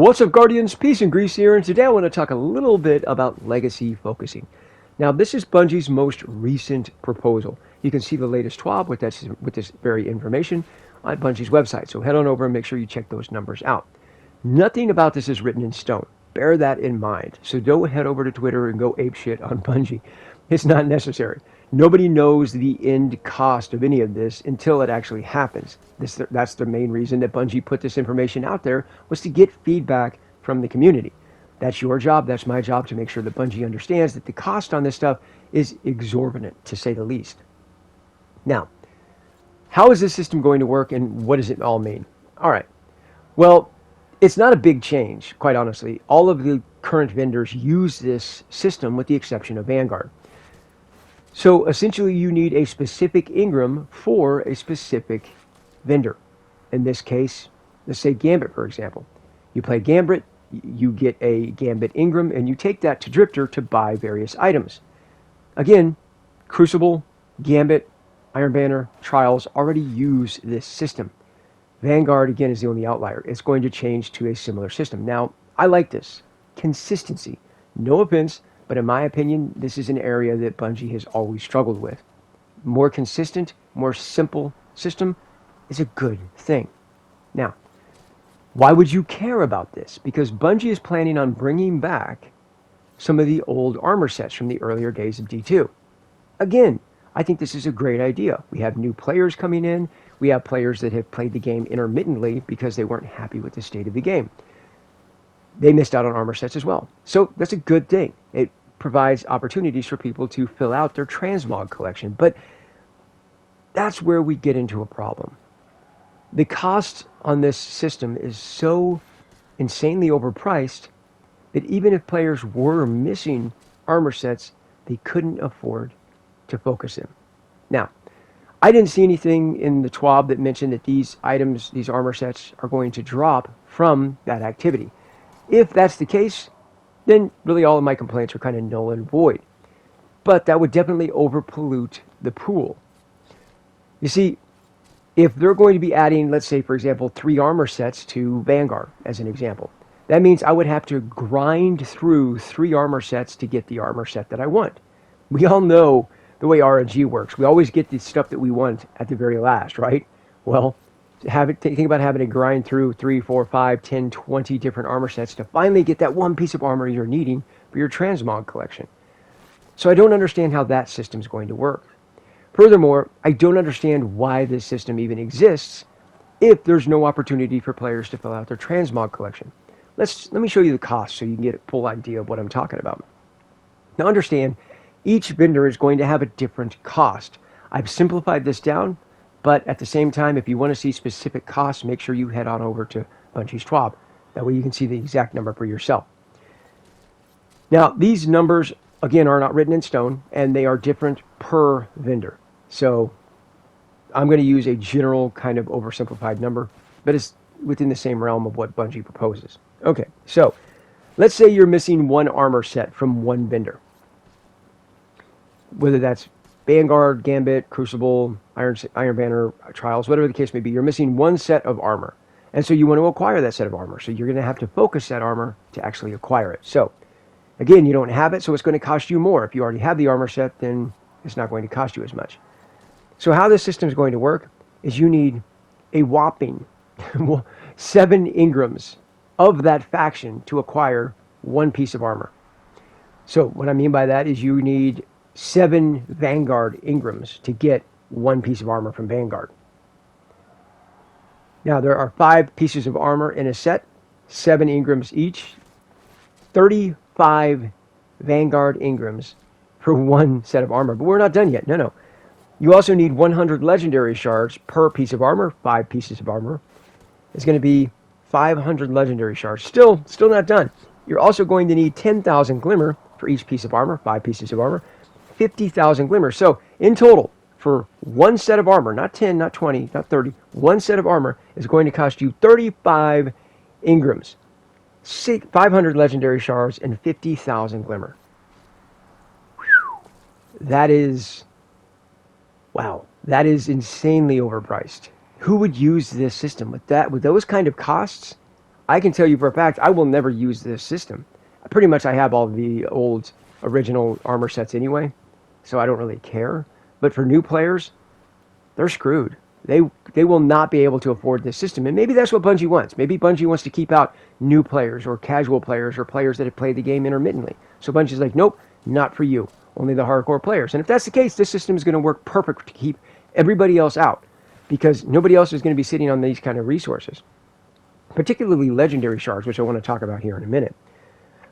What's up, Guardians? Peace and Grease here, and today I want to talk a little bit about legacy focusing. Now, this is Bungie's most recent proposal. You can see the latest TWAB with this very information on Bungie's website, so head on over and make sure you check those numbers out. Nothing about this is written in stone. Bear that in mind. So don't head over to Twitter and go apeshit on Bungie. It's not necessary. Nobody knows the end cost of any of this until it actually happens. That's the main reason that Bungie put this information out there, was to get feedback from the community. That's your job, that's my job, to make sure that Bungie understands that the cost on this stuff is exorbitant, to say the least. Now, how is this system going to work, and what does it all mean? All right. Well, it's not a big change, quite honestly. All of the current vendors use this system with the exception of Vanguard. So essentially you need a specific Ingram for a specific vendor. In this case, let's say Gambit, for example. You play Gambit, you get a Gambit Ingram, and you take that to Drifter to buy various items. Again, Crucible, Gambit, Iron Banner, Trials already use this system. Vanguard, again, is the only outlier. It's going to change to a similar system. Now, I like this. Consistency. No offense, but in my opinion, this is an area that Bungie has always struggled with. More consistent, more simple system is a good thing. Now, why would you care about this? Because Bungie is planning on bringing back some of the old armor sets from the earlier days of D2. Again, I think this is a great idea. We have new players coming in. We have players that have played the game intermittently because they weren't happy with the state of the game. They missed out on armor sets as well. So that's a good thing. It provides opportunities for people to fill out their transmog collection. But that's where we get into a problem. The cost on this system is so insanely overpriced that even if players were missing armor sets, they couldn't afford to focus them. Now, I didn't see anything in the TWAB that mentioned that these items, these armor sets, are going to drop from that activity. If that's the case, then really all of my complaints are kind of null and void. But that would definitely overpollute the pool. You see, if they're going to be adding, let's say, for example, 3 armor sets to Vanguard, as an example, that means I would have to grind through 3 armor sets to get the armor set that I want. We all know the way RNG works. We always get the stuff that we want at the very last, right? Well, think about having to grind through 3, 4, 5, 10, 20 different armor sets to finally get that one piece of armor you're needing for your transmog collection. So I don't understand how that system is going to work. Furthermore, I don't understand why this system even exists if there's no opportunity for players to fill out their transmog collection. Let me show you the cost so you can get a full idea of what I'm talking about. Now understand, each vendor is going to have a different cost. I've simplified this down, but at the same time, if you want to see specific costs, make sure you head on over to Bungie's TWAB. That way you can see the exact number for yourself. Now, these numbers, again, are not written in stone, and they are different per vendor. So I'm going to use a general kind of oversimplified number, but it's within the same realm of what Bungie proposes. Okay, so let's say you're missing 1 armor set from 1 vendor. Whether that's Vanguard, Gambit, Crucible, Iron Banner, Trials, whatever the case may be, you're missing 1 set of armor. And so you want to acquire that set of armor. So you're going to have to focus that armor to actually acquire it. So, again, you don't have it, so it's going to cost you more. If you already have the armor set, then it's not going to cost you as much. So how this system is going to work is you need a whopping 7 Ingrams of that faction to acquire 1 piece of armor. So what I mean by that is you need 7 Vanguard Ingrams to get 1 piece of armor from Vanguard. Now there are 5 pieces of armor in a set, 7 Ingrams each, 35 Vanguard Ingrams for 1 set of armor. But we're not done yet. No. You also need 100 legendary shards per piece of armor, 5 pieces of armor. It's going to be 500 legendary shards. Still not done. You're also going to need 10,000 glimmer for each piece of armor, 5 pieces of armor, 50,000 glimmer. So in total, for 1 set of armor, not 10, not 20, not 30, 1 set of armor is going to cost you 35 Ingrams, 500 legendary shards, and 50,000 glimmer. That is, wow, that is insanely overpriced. Who would use this system with those kind of costs? I can tell you for a fact I will never use this system. Pretty much I have all the old original armor sets anyway, so I don't really care. But for new players, they're screwed. They will not be able to afford this system. And maybe that's what Bungie wants. Maybe Bungie wants to keep out new players or casual players or players that have played the game intermittently. So Bungie's like, nope, not for you. Only the hardcore players. And if that's the case, this system is going to work perfect to keep everybody else out, because nobody else is going to be sitting on these kind of resources, particularly legendary shards, which I want to talk about here in a minute.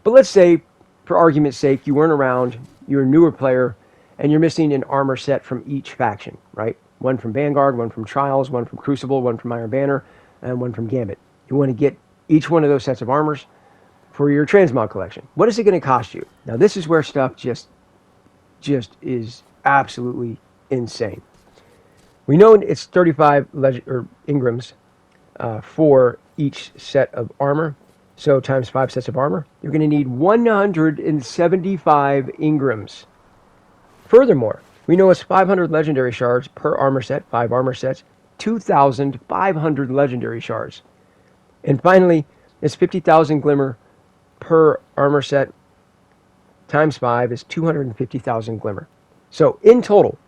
But let's say, for argument's sake, you weren't around, you're a newer player, and you're missing an armor set from each faction, right? One from Vanguard, one from Trials, one from Crucible, one from Iron Banner, and one from Gambit. You want to get each one of those sets of armors for your transmog collection. What is it going to cost you? Now, this is where stuff just is absolutely insane. We know it's 35 Engrams for each set of armor. So times 5 sets of armor, you're going to need 175 Engrams. Furthermore, we know it's 500 legendary shards per armor set, 5 armor sets, 2,500 legendary shards. And finally, it's 50,000 glimmer per armor set, times 5 is 250,000 glimmer. So in total,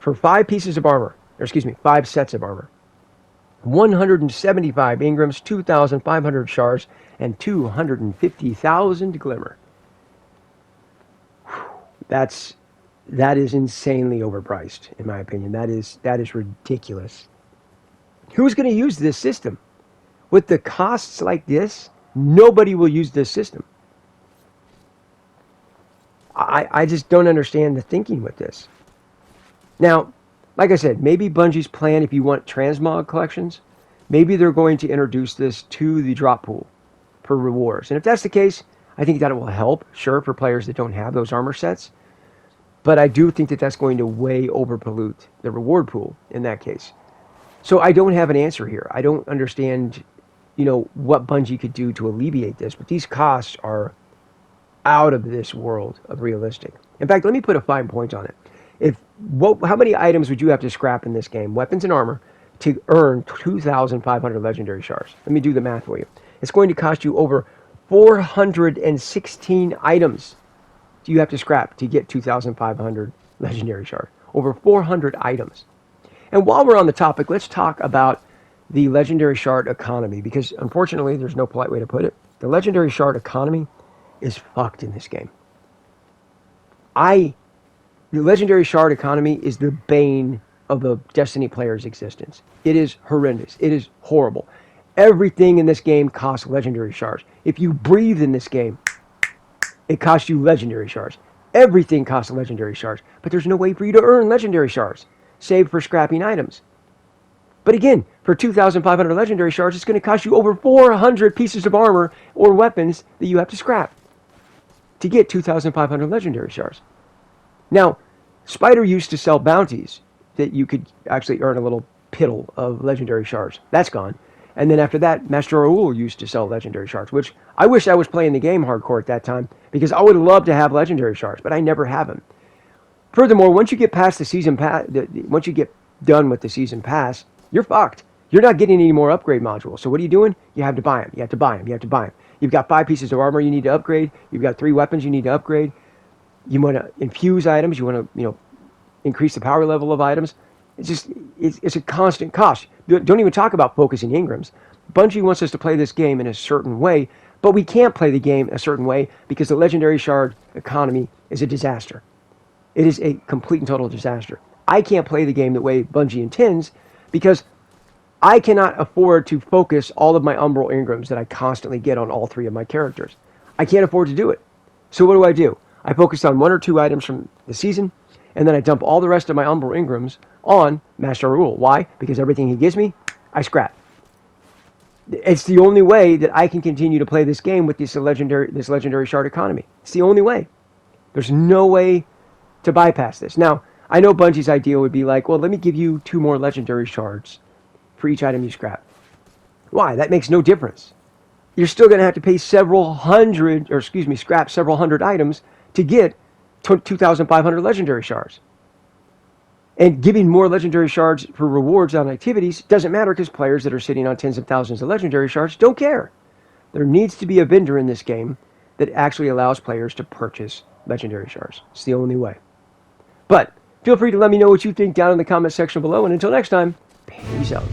for 5 pieces of armor, 5 sets of armor, 175 Engrams, 2,500 shards, and 250,000 glimmer. That is insanely overpriced, in my opinion. That is ridiculous. Who's going to use this system? With the costs like this, nobody will use this system. I just don't understand the thinking with this. Now, like I said, maybe Bungie's plan, if you want transmog collections, maybe they're going to introduce this to the drop pool for rewards. And if that's the case, I think that it will help, sure, for players that don't have those armor sets. But I do think that that's going to way overpollute the reward pool in that case. So I don't have an answer here. I don't understand, what Bungie could do to alleviate this. But these costs are out of this world of realistic. In fact, let me put a fine point on it. How many items would you have to scrap in this game, weapons and armor, to earn 2,500 legendary shards? Let me do the math for you. It's going to cost you over 416 items do you have to scrap to get 2,500 legendary shards. Over 400 items. And while we're on the topic, let's talk about the legendary shard economy, because unfortunately, there's no polite way to put it. The legendary shard economy is fucked in this game. The legendary shard economy is the bane of the Destiny player's existence. It is horrendous. It is horrible. Everything in this game costs legendary shards. If you breathe in this game, it costs you legendary shards. Everything costs legendary shards. But there's no way for you to earn legendary shards, save for scrapping items. But again, for 2,500 legendary shards, it's going to cost you over 400 pieces of armor or weapons that you have to scrap to get 2,500 legendary shards. Now, Spider used to sell bounties that you could actually earn a little piddle of legendary shards. That's gone. And then after that, Master Raoul used to sell legendary shards, which I wish I was playing the game hardcore at that time, because I would love to have legendary shards, but I never have them. Furthermore, once you get past the season pass, once you get done with the season pass, you're fucked. You're not getting any more upgrade modules. So what are you doing? You have to buy them. You have to buy them. You have to buy them. You've got 5 pieces of armor you need to upgrade. You've got 3 weapons you need to upgrade. You want to infuse items. You want to, increase the power level of items. It's a constant cost. Don't even talk about focusing Engrams. Bungie wants us to play this game in a certain way, but we can't play the game a certain way because the legendary shard economy is a disaster. It is a complete and total disaster. I can't play the game the way Bungie intends because I cannot afford to focus all of my Umbral Engrams that I constantly get on all 3 of my characters. I can't afford to do it. So what do? I focus on 1 or 2 items from the season, and then I dump all the rest of my Umbral Engrams on Master Raoul. Why? Because everything he gives me, I scrap. It's the only way that I can continue to play this game with this legendary shard economy. It's the only way. There's no way to bypass this. Now, I know Bungie's idea would be like, well, let me give you 2 more legendary shards for each item you scrap. Why? That makes no difference. You're still going to have to pay scrap several hundred items to get 2,500 legendary shards. And giving more legendary shards for rewards on activities doesn't matter because players that are sitting on tens of thousands of legendary shards don't care. There needs to be a vendor in this game that actually allows players to purchase legendary shards. It's the only way. But feel free to let me know what you think down in the comment section below. And until next time, peace out.